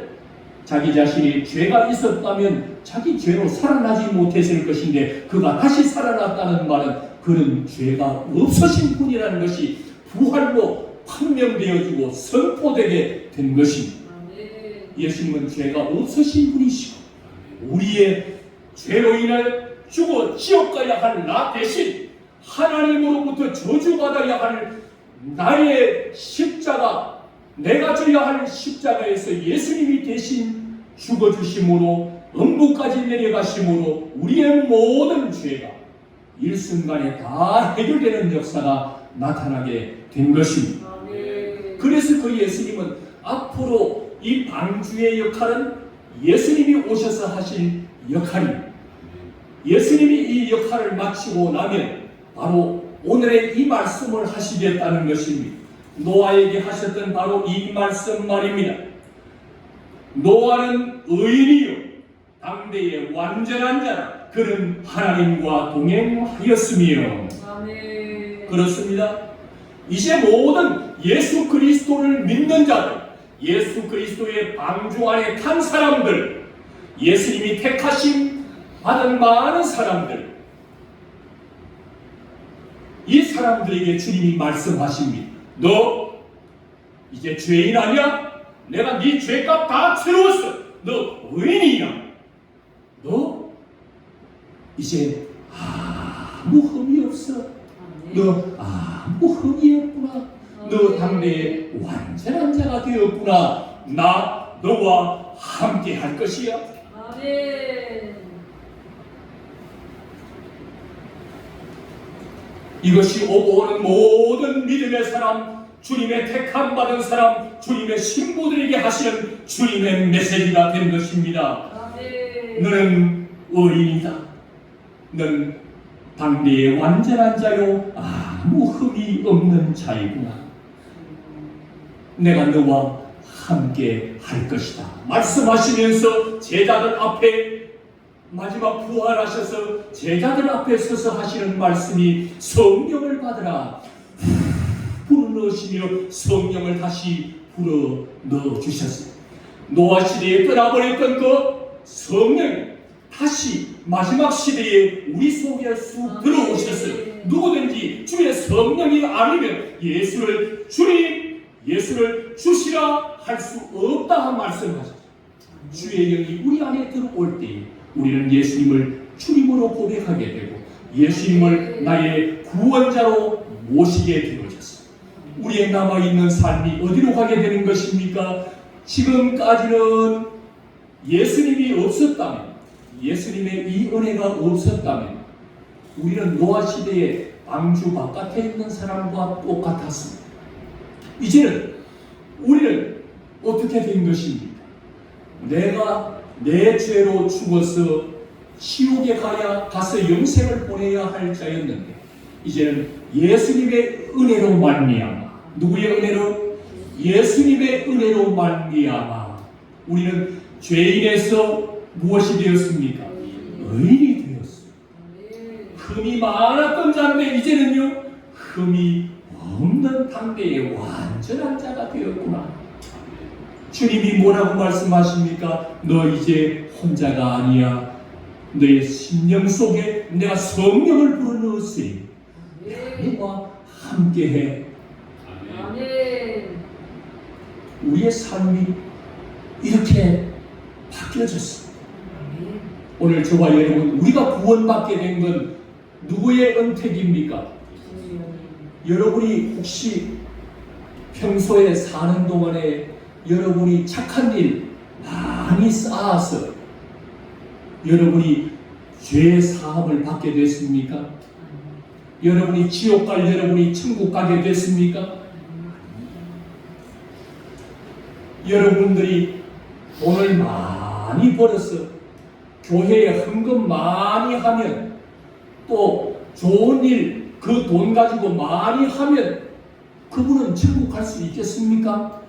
자기 자신이 죄가 있었다면 자기 죄로 살아나지 못했을 것인데 그가 다시 살아났다는 말은 그는 죄가 없으신 분이라는 것이 부활로 판명되어지고 선포되게 된 것입니다. 예수님은 죄가 없으신 분이시고 우리의 죄로 인해 죽어 지옥 가야 할 나 대신 하나님으로부터 저주받아야 할 나의 십자가, 내가 져야 할 십자가에서 예수님이 대신 죽어주심으로 음부까지 내려가심으로 우리의 모든 죄가 일순간에 다 해결되는 역사가 나타나게 된 것입니다. 그래서 그 예수님은 앞으로 이 방주의 역할은 예수님이 오셔서 하실 역할입니다. 예수님이 이 역할을 마치고 나면 바로 오늘의 이 말씀을 하시겠다는 것입니다. 노아에게 하셨던 바로 이 말씀 말입니다. 노아는 의인이요 당대의 완전한 자라. 그는 하나님과 동행하였으며. 아멘. 그렇습니다. 이제 모든 예수 그리스도를 믿는 자들, 예수 그리스도의 방주 안에 탄 사람들, 예수님이 택하심 받은 많은 사람들, 이 사람들에게 주님이 말씀하십니다. 너 이제 죄인 아니야? 내가 네 죄값 다 치루었어. 너 의인이야. 너 이제 아무 흠이 없어. 너 아무 흠이 없구나. 너 당대에 완전한 자가 되었구나. 나 너와 함께 할 것이야. 아멘. 이것이 오고 오는 모든 믿음의 사람, 주님의 택함 받은 사람, 주님의 신부들에게 하시는 주님의 메시지가 된 것입니다. 아멘. 너는 의인이다. 넌 당대의 완전한 자요 아무 흠이 없는 자이구나. 내가 너와 함께 할 것이다 말씀하시면서 제자들 앞에 마지막 부활하셔서 제자들 앞에 서서 하시는 말씀이 성령을 받으라 불어넣으시며 성령을 다시 불어넣어 주셨어요. 노아 시대에 떠나버렸던 그 성령 다시 마지막 시대에 우리 속에 쑥 들어오셨어요. 누구든지 주의 성령이 아니면 예수를 주님, 예수를 주시라 할 수 없다 말씀하셨어요. 주의 영이 우리 안에 들어올 때 우리는 예수님을 주님으로 고백하게 되고 예수님을 나의 구원자로 모시게 되어졌어요. 우리의 남아있는 삶이 어디로 가게 되는 것입니까? 지금까지는 예수님이 없었다면, 예수님의 이 은혜가 없었다면 우리는 노아 시대에 방주 바깥에 있는 사람과 똑같았습니다. 이제는 우리는 어떻게 된 것입니까? 내가 내 죄로 죽어서 지옥에 가서 영생을 보내야 할 자였는데 이제는 예수님의 은혜로 말미암아, 누구의 은혜로? 예수님의 은혜로 말미암아 우리는 죄인에서 무엇이 되었습니까? 의인이 되었습니다. 흠이 많았던 자인데 이제는요 흠이 없는 당대의 완전한 자가 되었구나. 주님이 뭐라고 말씀하십니까? 너 이제 혼자가 아니야. 너의 심령 속에 내가 성령을 불어넣었으니 너와 함께해. 우리의 삶이 이렇게 바뀌어졌습니다. 오늘 저와 여러분 우리가 구원받게 된 건 누구의 은택입니까? 여러분이 혹시 평소에 사는 동안에 여러분이 착한 일 많이 쌓아서 여러분이 죄 사함을 받게 됐습니까? 여러분이 지옥 갈 여러분이 천국 가게 됐습니까? 여러분들이 돈을 많이 벌어서 교회에 헌금 많이 하면 또 좋은 일 그 돈 가지고 많이 하면 그분은 천국 갈 수 있겠습니까?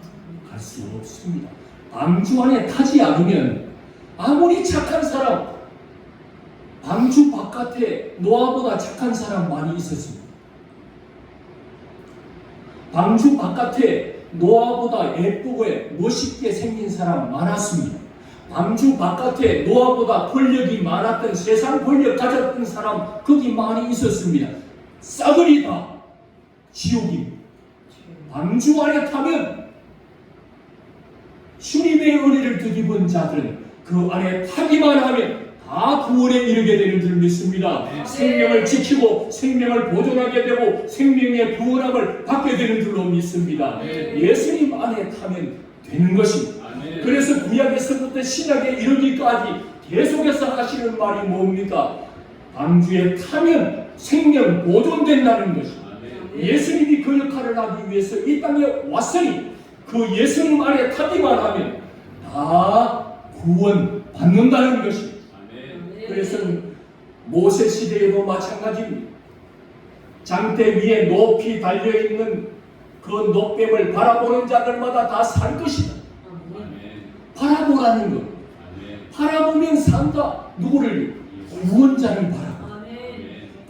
갈 수 없습니다. 방주 안에 타지 않으면 아무리 착한 사람, 방주 바깥에 노아보다 착한 사람 많이 있었습니다. 방주 바깥에 노아보다 예쁘고 멋있게 생긴 사람 많았습니다. 방주 바깥에 노아보다 권력이 많았던 세상 권력 가졌던 사람 거기 많이 있었습니다. 싸그리 다 지옥입니다. 방주 안에 타면 주님의 은혜를 덧입은 자들은 그 안에 타기만 하면 다 구원에 이르게 되는 줄 믿습니다. 생명을 지키고 생명을 보존하게 되고 생명의 구원함을 받게 되는 줄로 믿습니다. 예수님 안에 타면 되는 것입니다. 그래서 구약에서부터 신약에 이르기까지 계속해서 하시는 말이 뭡니까? 방주에 타면 생명 보존된다는 것입니다. 예수님이 그 역할을 하기 위해서 이 땅에 왔으니 그 예수님 안에 타기만 하면 다 구원 받는다는 것입니다. 그래서 모세 시대에도 마찬가지입니다. 장대 위에 높이 달려있는 그 높뱀을 바라보는 자들마다 다 살 것이다. 바라보라는 것. 바라보면 산다. 누구를? 구원자를 바라보.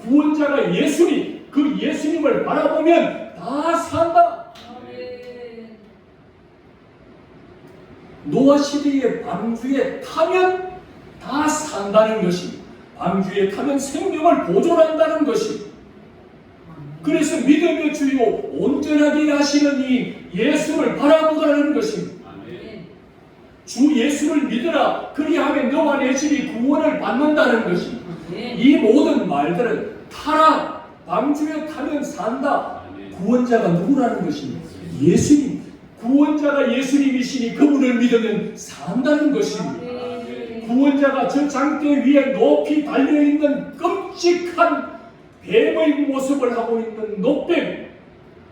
구원자가 예수님. 그 예수님을 바라보면 다 산다. 노아 시대의 방주에 타면 다 산다는 것입니다. 방주에 타면 생명을 보존한다는 것입니다. 그래서 믿음의 주요 온전하게 하시는 이 예수를 바라보라는 것입니다. 주 예수를 믿으라. 그리하면 너와 내 집이 구원을 받는다는 것입니다. 이 모든 말들은 타라. 방주에 타면 산다. 구원자가 누구라는 것입니다. 예수님. 구원자가 예수님이시니 그분을 믿으면 산다는 것입니다. 구원자가 저 장대 위에 높이 달려있는 끔찍한 뱀의 모습을 하고 있는 높뱀,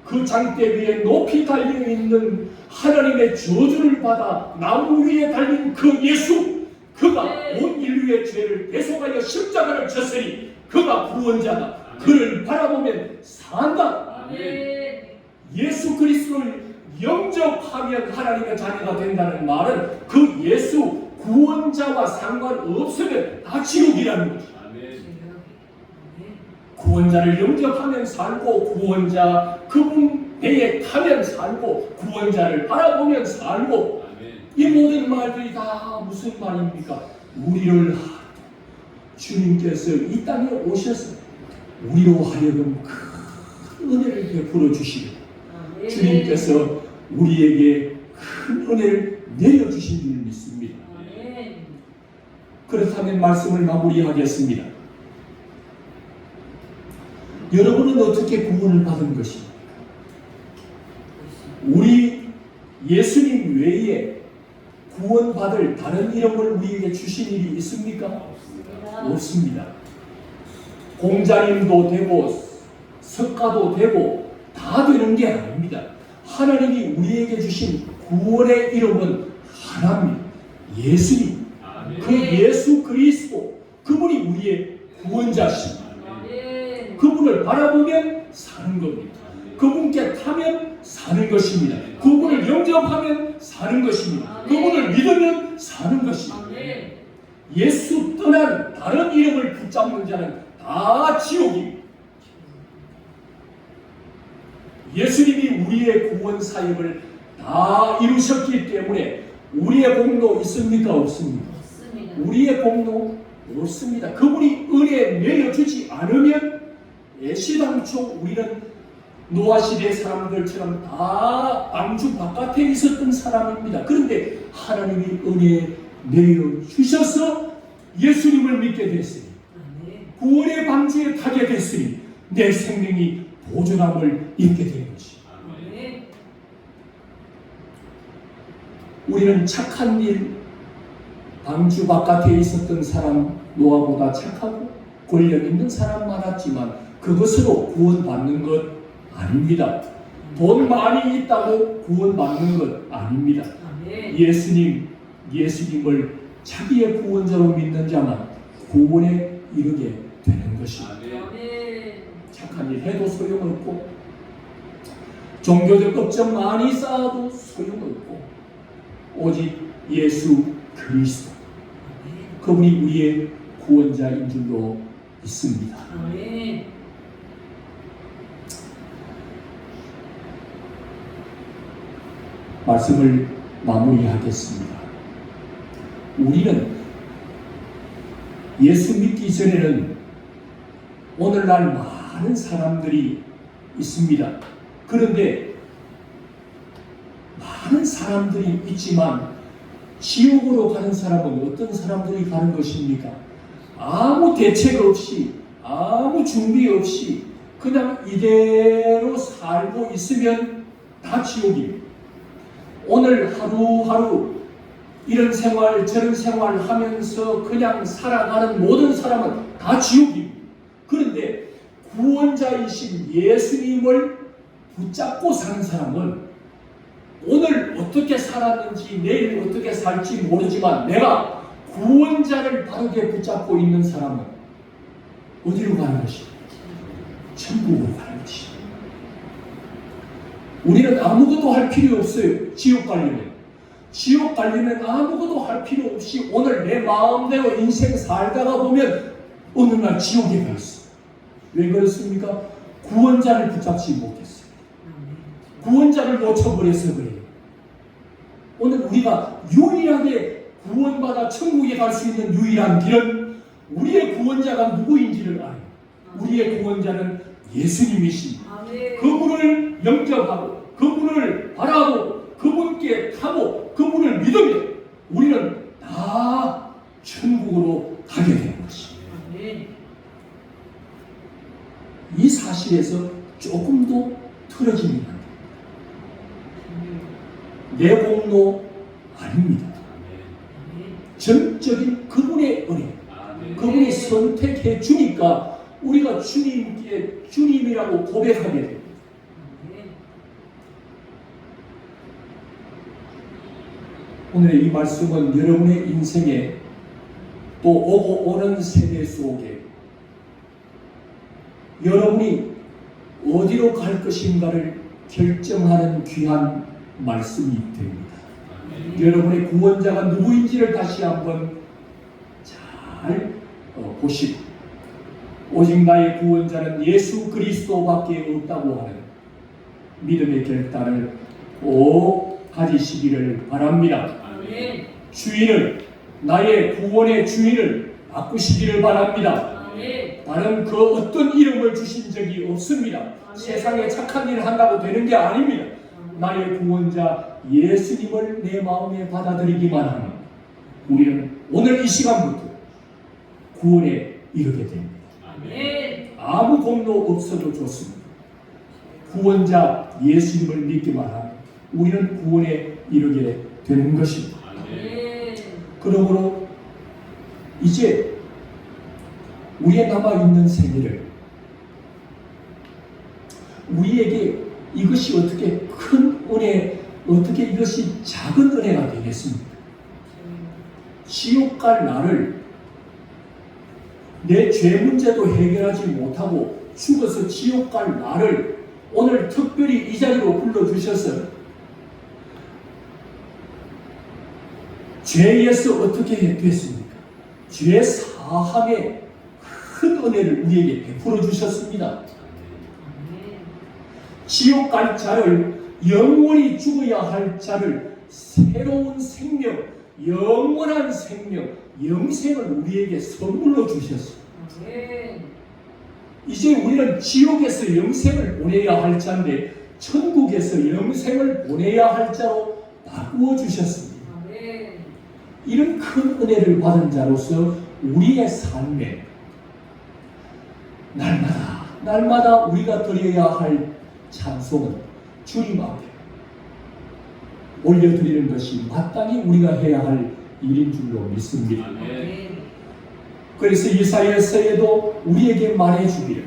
그 장대 위에 높이 달려있는 하나님의 저주를 받아 나무 위에 달린 그 예수, 그가 온 인류의 죄를 대속하여 십자가를 졌으니 그가 구원자다. 그를 바라보면 산다. 예수 그리스도를 영접하면 하나님의 자녀가 된다는 말은 그 예수 구원자와 상관없으면 다 지옥이라는 거죠. 아멘. 구원자를 영접하면 살고, 구원자 그분 배에 타면 살고, 구원자를 바라보면 살고, 아멘. 이 모든 말들이 다 무슨 말입니까? 우리를 주님께서 이 땅에 오셔서 우리로 하여금 큰 은혜를 베풀어 주시고, 주님께서 우리에게 큰 은혜를 내려주신 줄 믿습니다. 그렇다면 말씀을 마무리하겠습니다. 여러분은 어떻게 구원을 받은 것입니까? 우리 예수님 외에 구원받을 다른 이름을 우리에게 주신 일이 있습니까? 없습니다. 공자님도 되고 석가도 되고 다 되는 게 아닙니다. 하나님이 우리에게 주신 구원의 이름은 하나입니다. 예수님. 그 예수 그리스도, 그분이 우리의 구원자십니다. 그분을 바라보면 사는 겁니다. 그분께 타면 사는 것입니다. 그분을 영접하면 사는 것입니다. 그분을 믿으면 사는 것입니다. 예수 떠난 다른 이름을 붙잡는 자는 다 지옥입니다. 예수님이 우리의 구원 사역을 다 이루셨기 때문에 우리의 공로 있습니까? 없습니까? 우리의 공로 없습니다. 그분이 은혜 내려주지 않으면 애시당초 우리는 노아시대 사람들처럼 다 방주 바깥에 있었던 사람입니다. 그런데 하나님이 은혜 내려주셔서 예수님을 믿게 됐으니, 구원의 방주에 타게 됐으니 내 생명이 보존함을 입게 된 것이. 우리는 착한 일, 방주 바깥에 있었던 사람 노아보다 착하고 권력 있는 사람 많았지만 그것으로 구원받는 것 아닙니다. 돈 많이 있다고 구원받는 것 아닙니다. 예수님을 자기의 구원자로 믿는 자만 구원에 이르게 되는 것입니다. 착한 일 해도 소용없고, 종교적 걱정 많이 쌓아도 소용없고, 오직 예수 그리스도, 그분이 우리의 구원자인 줄로 믿습니다. 말씀을 마무리하겠습니다. 우리는 예수 믿기 전에는 오늘날 많은 사람들이 있습니다. 그런데 많은 사람들이 있지만 지옥으로 가는 사람은 어떤 사람들이 가는 것입니까? 아무 대책 없이, 아무 준비 없이 그냥 이대로 살고 있으면 다 지옥입니다. 오늘 하루하루 이런 생활 저런 생활 하면서 그냥 살아가는 모든 사람은 다 지옥입니다. 그런데 구원자이신 예수님을 붙잡고 사는 사람은 오늘 어떻게 살았는지 내일 어떻게 살지 모르지만 내가 구원자를 바르게 붙잡고 있는 사람은 어디로 가는 것입니까? 천국으로 가는 것입니다. 우리는 아무것도 할 필요 없어요. 지옥 가려면. 지옥 가려면 아무것도 할 필요 없이 오늘 내 마음대로 인생 살다가 보면 어느 날 지옥에 가 있어. 왜 그렇습니까? 구원자를 붙잡지 못했어요. 구원자를 놓쳐버려서 그래요. 오늘 우리가 유일하게 구원받아 천국에 갈 수 있는 유일한 길은 우리의 구원자가 누구인지를 알아요. 우리의 구원자는 예수님이십니다. 그분을 영접하고 그분을 바라보고 그분께 타고 그분을 믿으면 우리는 다 천국으로 가게 되는 것입니다. 이 사실에서 조금 더 틀어지면 안 됩니다. 내 공로 아닙니다. 전적인 그분의 은혜, 그분이 선택해 주니까 우리가 주님께 주님이라고 고백하게 됩니다. 오늘의 이 말씀은 여러분의 인생에 또 오고 오는 세대 속에 여러분이 어디로 갈 것인가를 결정하는 귀한 말씀이 됩니다. 여러분의 구원자가 누구인지를 다시 한번 잘 보시고, 오직 나의 구원자는 예수 그리스도밖에 없다고 하는 믿음의 결단을 꼭 가지시기를 바랍니다. 주인을, 나의 구원의 주인을 바꾸시기를 바랍니다. 다른 그 어떤 이름을 주신 적이 없습니다. 세상에 착한 일을 한다고 되는 게 아닙니다. 나의 구원자 예수님을 내 마음에 받아들이기만 하면 우리는 오늘 이 시간부터 구원에 이르게 됩니다. 아무 공로 없어도 좋습니다. 구원자 예수님을 믿기만 하면 우리는 구원에 이르게 되는 것입니다. 그러므로 이제 우리의 남아있는 생애를 우리에게 이것이 어떻게 큰 은혜, 어떻게 이것이 작은 은혜가 되겠습니까? 지옥 갈 나를 내 죄 문제도 해결하지 못하고 죽어서 지옥 갈 나를 오늘 특별히 이 자리로 불러주셔서 죄에서 어떻게 됐습니까? 죄 사함의 큰 은혜를 우리에게 베풀어 주셨습니다. 지옥 갈 자를, 영원히 죽어야 할 자를 새로운 생명, 영원한 생명, 영생을 우리에게 선물로 주셨습니다. 이제 우리는 지옥에서 영생을 보내야 할 자인데 천국에서 영생을 보내야 할 자로 바꾸어 주셨습니다. 이런 큰 은혜를 받은 자로서 우리의 삶에 날마다 우리가 드려야 할 찬송은 주님 앞에 올려드리는 것이 마땅히 우리가 해야 할 일인 줄로 믿습니다. 그래서 이사야서에도 우리에게 말해주기를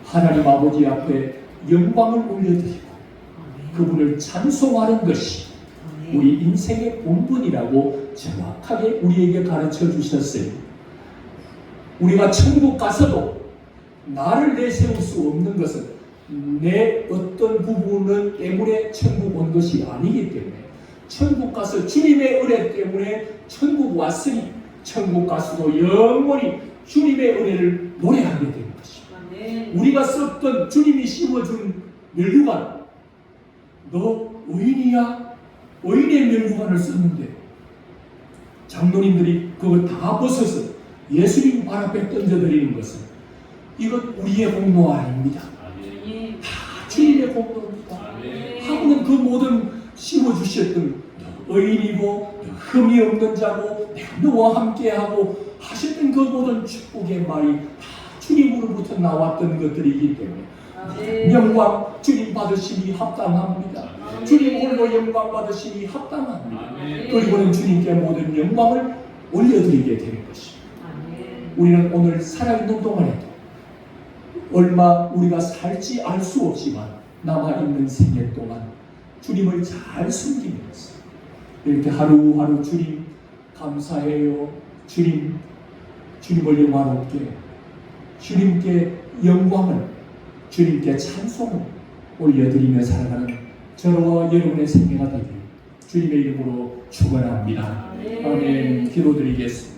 하나님 아버지 앞에 영광을 올려드리고 그분을 찬송하는 것이 우리 인생의 본분이라고 정확하게 우리에게 가르쳐 주셨어요. 우리가 천국 가서도 나를 내세울 수 없는 것은 내 어떤 부분 때문에 천국 온 것이 아니기 때문에 천국 가서 주님의 은혜 때문에 천국 왔으니 천국 가서도 영원히 주님의 은혜를 노래하게 되는 것입니다. 우리가 썼던 주님이 씌워준 멸류관, 너 의인이야? 의인의 멸류관을 썼는데 장로님들이 그걸 다 벗어서 예수님 발 앞에 던져드리는 것은 이것 우리의 공로 아닙니다. 다 주님의 공로입니다. 하고는 그 모든 씌워주셨던 의인이고 흠이 없는 자고 내가 너와 함께하고 하셨던 그 모든 축복의 말이 다 주님으로부터 나왔던 것들이기 때문에 영광 주님 받으시니 합당합니다. 주님 홀로 영광 받으시니 합당합니다. 그리고는 주님께 모든 영광을 올려드리게 되는 것입니다. 우리는 오늘 살아있는 동안에도 얼마 우리가 살지 알 수 없지만 남아있는 생애 동안 주님을 잘 섬기면서 이렇게 하루하루 주님 감사해요. 주님을 영화롭게 주님께 영광을 주님께 찬송을 올려드리며 살아가는 저와 여러분의 생애가 되길 주님의 이름으로 축원합니다. 아멘. 기도드리겠습니다.